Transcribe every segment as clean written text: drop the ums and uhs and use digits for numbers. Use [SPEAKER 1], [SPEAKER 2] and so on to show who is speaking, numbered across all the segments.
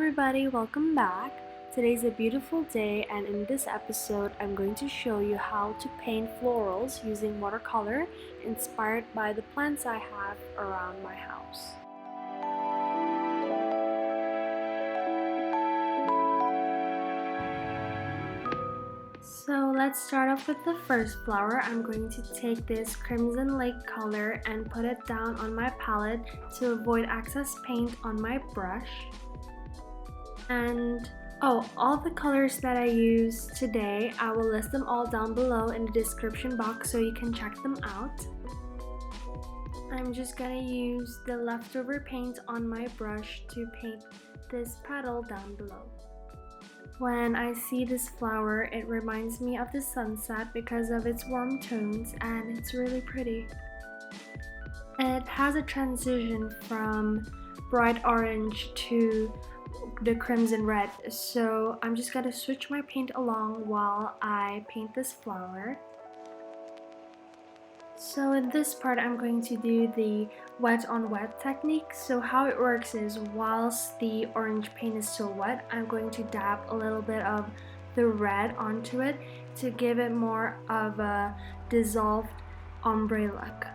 [SPEAKER 1] everybody, welcome back. Today's a beautiful day, and in this episode I'm going to show you how to paint florals using watercolor inspired by the plants I have around my house. So let's start off with the first flower. I'm going to take this Crimson Lake color and put it down on my palette to avoid excess paint on my brush. And all the colors that I use today, I will list them all down below in the description box so you can check them out. I'm just gonna use the leftover paint on my brush to paint this petal down below. When I see this flower, it reminds me of the sunset because of its warm tones, and it's really pretty. It has a transition from bright orange to the crimson red, so I'm just gonna switch my paint along while I paint this flower. So in this part I'm going to do the wet on wet technique. So how it works is, whilst the orange paint is still wet, I'm going to dab a little bit of the red onto it to give it more of a dissolved ombre look.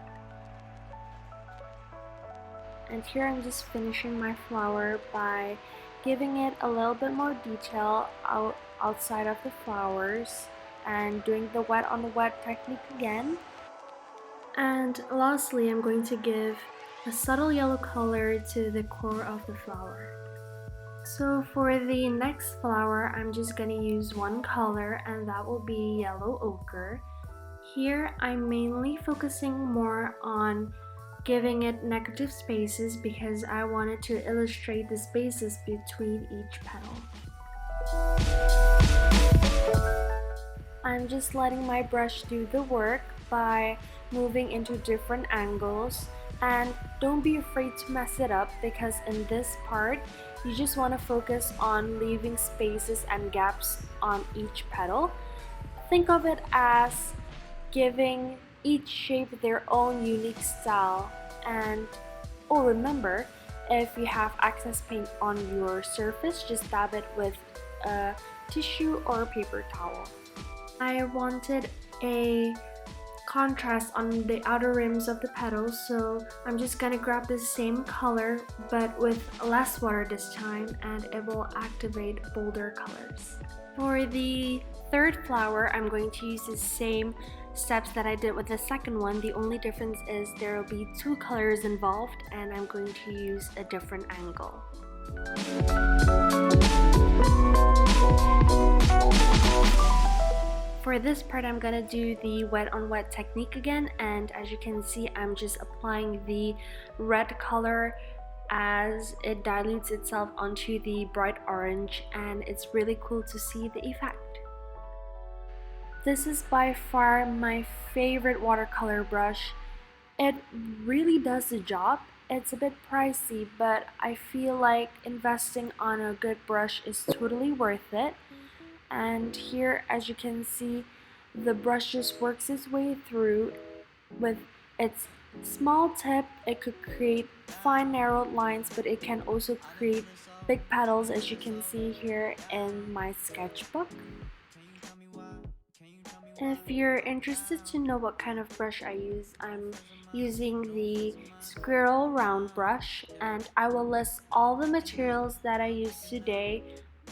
[SPEAKER 1] And here I'm just finishing my flower by giving it a little bit more detail outside of the flowers and doing the wet on wet technique again. And lastly, I'm going to give a subtle yellow color to the core of the flower. So for the next flower, I'm just going to use one color, and that will be yellow ochre. Here I'm mainly focusing more on giving it negative spaces because I wanted to illustrate the spaces between each petal. I'm just letting my brush do the work by moving into different angles, and don't be afraid to mess it up because in this part you just want to focus on leaving spaces and gaps on each petal. Think of it as giving each shape their own unique style. And remember, if you have excess paint on your surface, just dab it with a tissue or a paper towel. I wanted a contrast on the outer rims of the petals, so I'm just gonna grab the same color but with less water this time, and it will activate bolder colors. For the third flower, I'm going to use the same steps that I did with the second one. The only difference is there will be two colors involved, and I'm going to use a different angle. For this part, I'm gonna do the wet on wet technique again, and as you can see, I'm just applying the red color as it dilutes itself onto the bright orange, and it's really cool to see the effect. This is by far my favorite watercolor brush. It really does the job. It's a bit pricey, but I feel like investing on a good brush is totally worth it. And here, as you can see, the brush just works its way through. With its small tip, it could create fine narrowed lines, but it can also create big petals, as you can see here in my sketchbook. If you're interested to know what kind of brush I use, I'm using the squirrel round brush, and I will list all the materials that I used today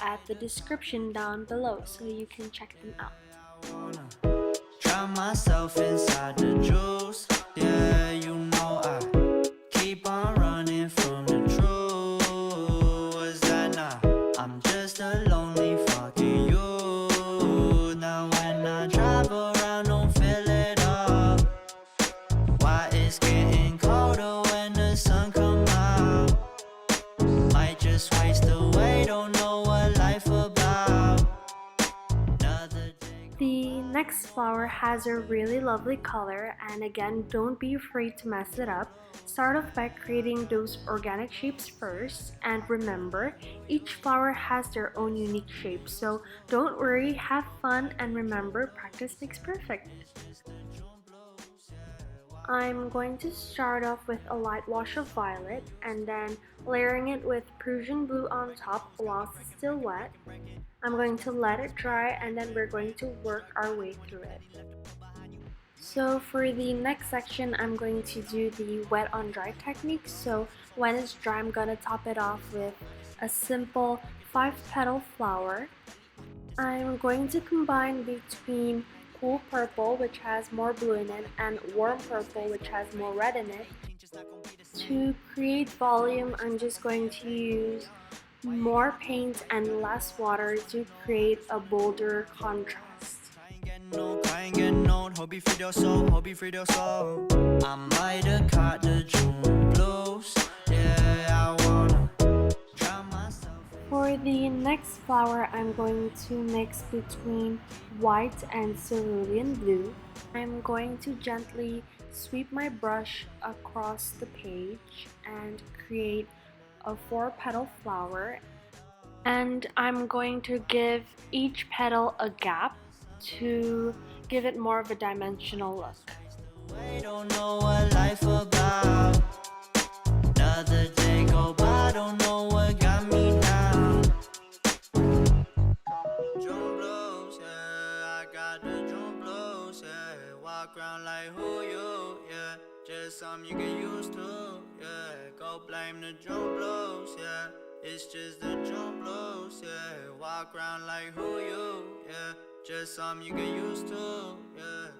[SPEAKER 1] at the description down below so you can check them out.
[SPEAKER 2] Try myself inside the juice. Yeah, you know I keep on running from the truth. Was that not? I'm just a lonely fucking you. Now when I drive around, don't feel it up. Why it's getting colder when the sun come out? Might just waste away, don't know what life about.
[SPEAKER 1] The next flower has a really lovely color, and again, don't be afraid to mess it up. Start off by creating those organic shapes first, and remember, each flower has their own unique shape, so don't worry, have fun, and remember, practice makes perfect. I'm going to start off with a light wash of violet and then layering it with Prussian blue on top whilst it's still wet. I'm going to let it dry and then we're going to work our way through it. So for the next section, I'm going to do the wet on dry technique. So when it's dry, I'm gonna top it off with a simple 5-petal flower. I'm going to combine between cool purple, which has more blue in it, and warm purple, which has more red in it. To create volume, I'm just going to use more paint and less water to create a bolder contrast.
[SPEAKER 2] I might have caught the June blues. Yeah, I wanna drown myself.
[SPEAKER 1] For the next flower, I'm going to mix between white and cerulean blue. I'm going to gently sweep my brush across the page and create a 4-petal flower. And I'm going to give each petal a gap to give it more of a dimensional look.
[SPEAKER 2] I don't know what life about. Another day go by, don't know what got me now. Drum blows, yeah, I got the drum blows, yeah. Walk around like who you, yeah. Just something you get used to, yeah. Go blame the drum blows, yeah. It's just the drum blows, yeah. Walk around like who you, yeah. Just something you get used to, yeah.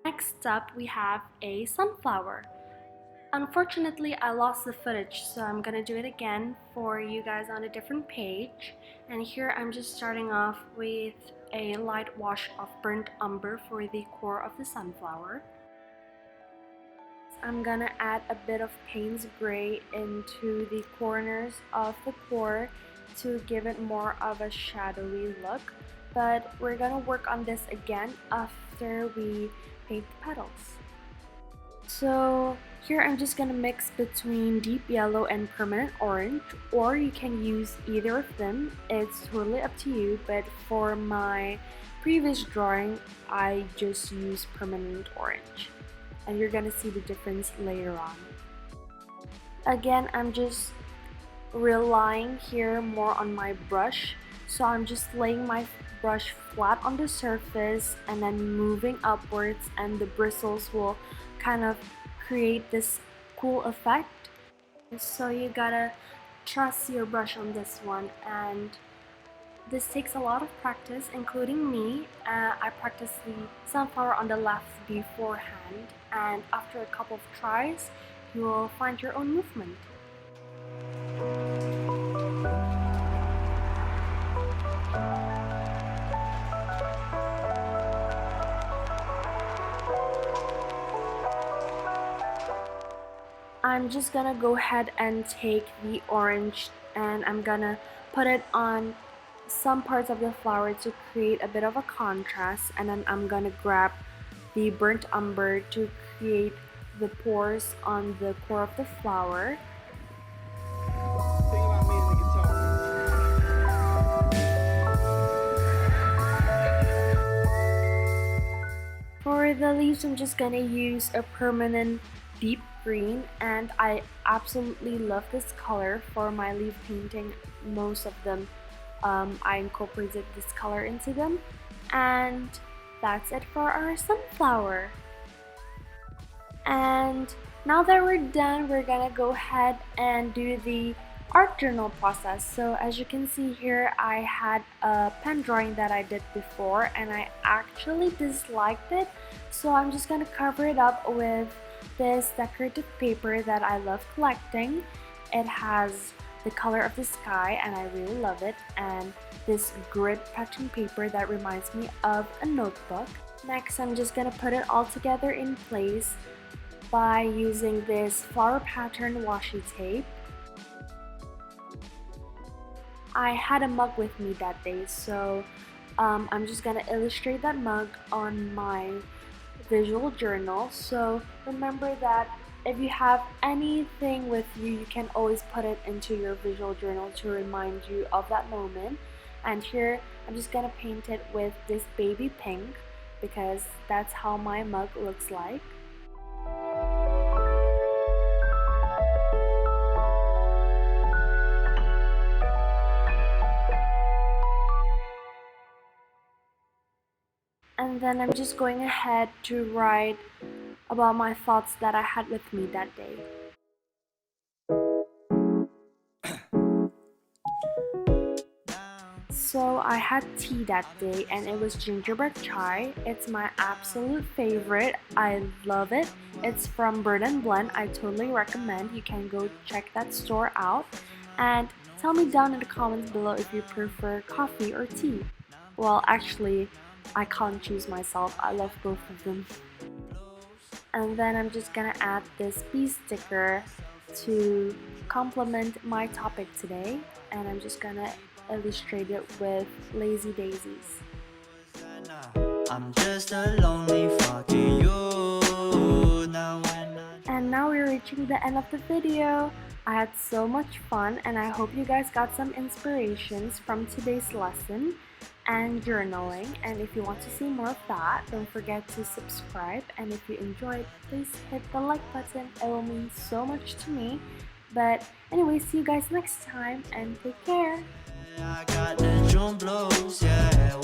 [SPEAKER 1] Next up, we have a sunflower. Unfortunately, I lost the footage, so I'm gonna do it again for you guys on a different page. And here I'm just starting off with a light wash of burnt umber for the core of the sunflower. I'm gonna add a bit of Payne's gray into the corners of the core to give it more of a shadowy look, but we're gonna work on this again after we paint the petals. So here I'm just gonna mix between deep yellow and permanent orange, or you can use either of them. It's totally up to you, but for my previous drawing I just used permanent orange, and you're gonna see the difference later on. Again, I'm just relying here more on my brush, so I'm just laying my brush flat on the surface and then moving upwards, and the bristles will kind of create this cool effect. So you gotta trust your brush on this one, and this takes a lot of practice, including me. I practiced the sunflower on the left beforehand, and after a couple of tries you will find your own movement. I'm just gonna go ahead and take the orange and I'm gonna put it on some parts of the flower to create a bit of a contrast, and then I'm gonna grab the burnt umber to create the pores on the core of the flower. For the leaves, I'm just gonna use a permanent deep green, and I absolutely love this color for my leaf painting. Most of them I incorporated this color into them, and that's it for our sunflower. And now that we're done, we're gonna go ahead and do the art journal process. So as you can see here, I had a pen drawing that I did before and I actually disliked it, so I'm just gonna cover it up with this decorative paper that I love collecting. It has the color of the sky and I really love it, and this grid pattern paper that reminds me of a notebook. Next, I'm just gonna put it all together in place by using this flower pattern washi tape. I had a mug with me that day, so I'm just gonna illustrate that mug on my visual journal. So remember that if you have anything with you, you can always put it into your visual journal to remind you of that moment. And here I'm just gonna paint it with this baby pink because that's how my mug looks like. And then I'm just going ahead to write about my thoughts that I had with me that day. So I had tea that day and it was gingerbread chai. It's my absolute favorite. I love it. It's from Bird and Blend. I totally recommend. You can go check that store out. And tell me down in the comments below if you prefer coffee or tea. Well, actually, I can't choose myself. I love both of them. And then I'm just gonna add this bee sticker to complement my topic today. And I'm just gonna illustrate it with lazy daisies. I'm just a lonely fucking you now. And now we're reaching the end of the video. I had so much fun and I hope you guys got some inspirations from today's lesson and journaling. And if you want to see more of that, don't forget to subscribe, and if you enjoyed, please hit the like button. It will mean so much to me. But anyway, see you guys next time and take care.
[SPEAKER 2] I got the June blues, yeah.